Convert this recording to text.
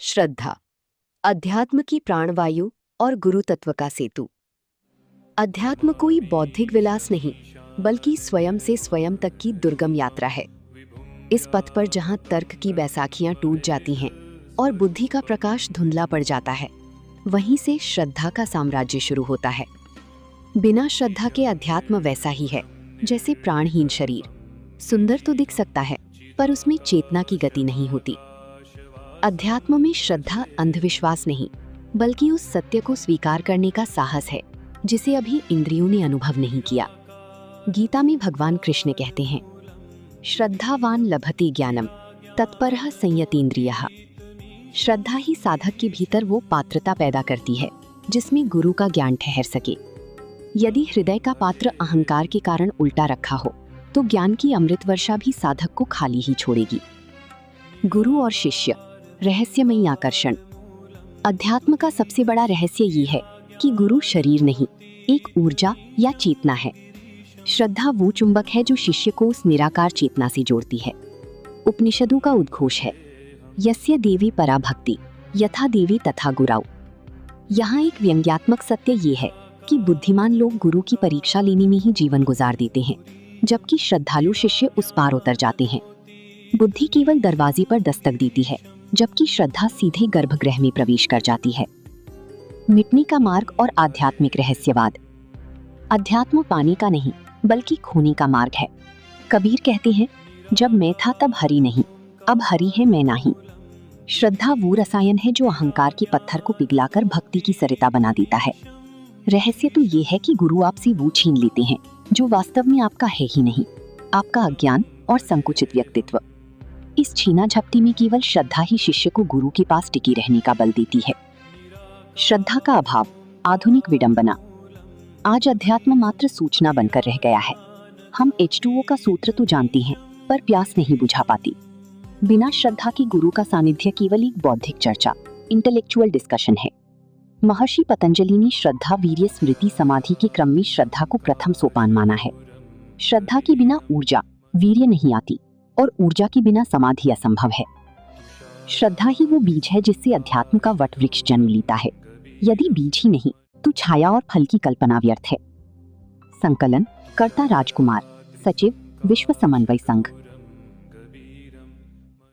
श्रद्धा, अध्यात्म की प्राणवायु और गुरु तत्व का सेतु। अध्यात्म कोई बौद्धिक विलास नहीं, बल्कि स्वयं से स्वयं तक की दुर्गम यात्रा है। इस पथ पर जहां तर्क की बैसाखियां टूट जाती हैं और बुद्धि का प्रकाश धुंधला पड़ जाता है, वहीं से श्रद्धा का साम्राज्य शुरू होता है। बिना श्रद्धा के अध्यात्म वैसा ही है जैसे प्राणहीन शरीर। सुंदर तो दिख सकता है, पर उसमें चेतना की गति नहीं होती। अध्यात्म में श्रद्धा अंधविश्वास नहीं, बल्कि उस सत्य को स्वीकार करने का साहस है जिसे अभी इंद्रियों ने अनुभव नहीं किया। गीता में भगवान कृष्ण कहते हैं, श्रद्धावान लभते ज्ञानम तत्परः संयतीन्द्रियः। श्रद्धा ही साधक के भीतर वो पात्रता पैदा करती है जिसमें गुरु का ज्ञान ठहर सके। यदि हृदय का पात्र अहंकार के कारण उल्टा रखा हो, तो ज्ञान की अमृत वर्षा भी साधक को खाली ही छोड़ेगी। गुरु और शिष्य, रहस्यमयी आकर्षण। अध्यात्म का सबसे बड़ा रहस्य ये है कि गुरु शरीर नहीं, एक ऊर्जा या चेतना है। श्रद्धा वो चुंबक है जो शिष्य को उस निराकार चेतना से जोड़ती है। उपनिषदों का उद्घोष है, यस्य देवी परा भक्ति यथा देवी तथा गुराउ। यहाँ एक व्यंग्यात्मक सत्य ये है कि बुद्धिमान लोग गुरु की परीक्षा लेने में ही जीवन गुजार देते हैं, जबकि श्रद्धालु शिष्य उस पार उतर जाते हैं। बुद्धि केवल दरवाजे पर दस्तक देती है, जबकि श्रद्धा सीधे गर्भगृह में प्रवेश कर जाती है। मिटने का मार्ग और आध्यात्मिक रहस्यवाद। अध्यात्म पाने का नहीं, बल्कि खोने का मार्ग है। कबीर कहते हैं, जब मैं था तब हरि नहीं, अब हरि है मैं नहीं। श्रद्धा वो रसायन है जो अहंकार के पत्थर को पिघलाकर भक्ति की सरिता बना देता है। रहस्य तो ये है कि गुरु आपसे वो छीन लेते हैं जो वास्तव में आपका है ही नहीं, आपका अज्ञान और संकुचित व्यक्तित्व। इस छीना झपटी में केवल श्रद्धा ही शिष्य को गुरु के पास टिकी रहने का बल देती है। श्रद्धा का अभाव, आधुनिक विडंबना। आज अध्यात्म मात्र सूचना बनकर रह गया है। हम H2O का सूत्र तो जानते हैं, पर प्यास नहीं बुझा पाती। बिना श्रद्धा के गुरु का सानिध्य केवल एक बौद्धिक चर्चा, इंटेलेक्चुअल डिस्कशन है। महर्षि पतंजलि ने श्रद्धा वीर्य स्मृति समाधि के क्रम में श्रद्धा को प्रथम सोपान माना है। श्रद्धा के बिना ऊर्जा, वीर्य नहीं आती, और ऊर्जा के बिना समाधि असंभव है। श्रद्धा ही वो बीज है जिससे अध्यात्म का वट वृक्ष जन्म लेता है। यदि बीज ही नहीं, तो छाया और फल की कल्पना व्यर्थ है। संकलन, कर्ता राजकुमार, सचिव, विश्व समन्वय संघ।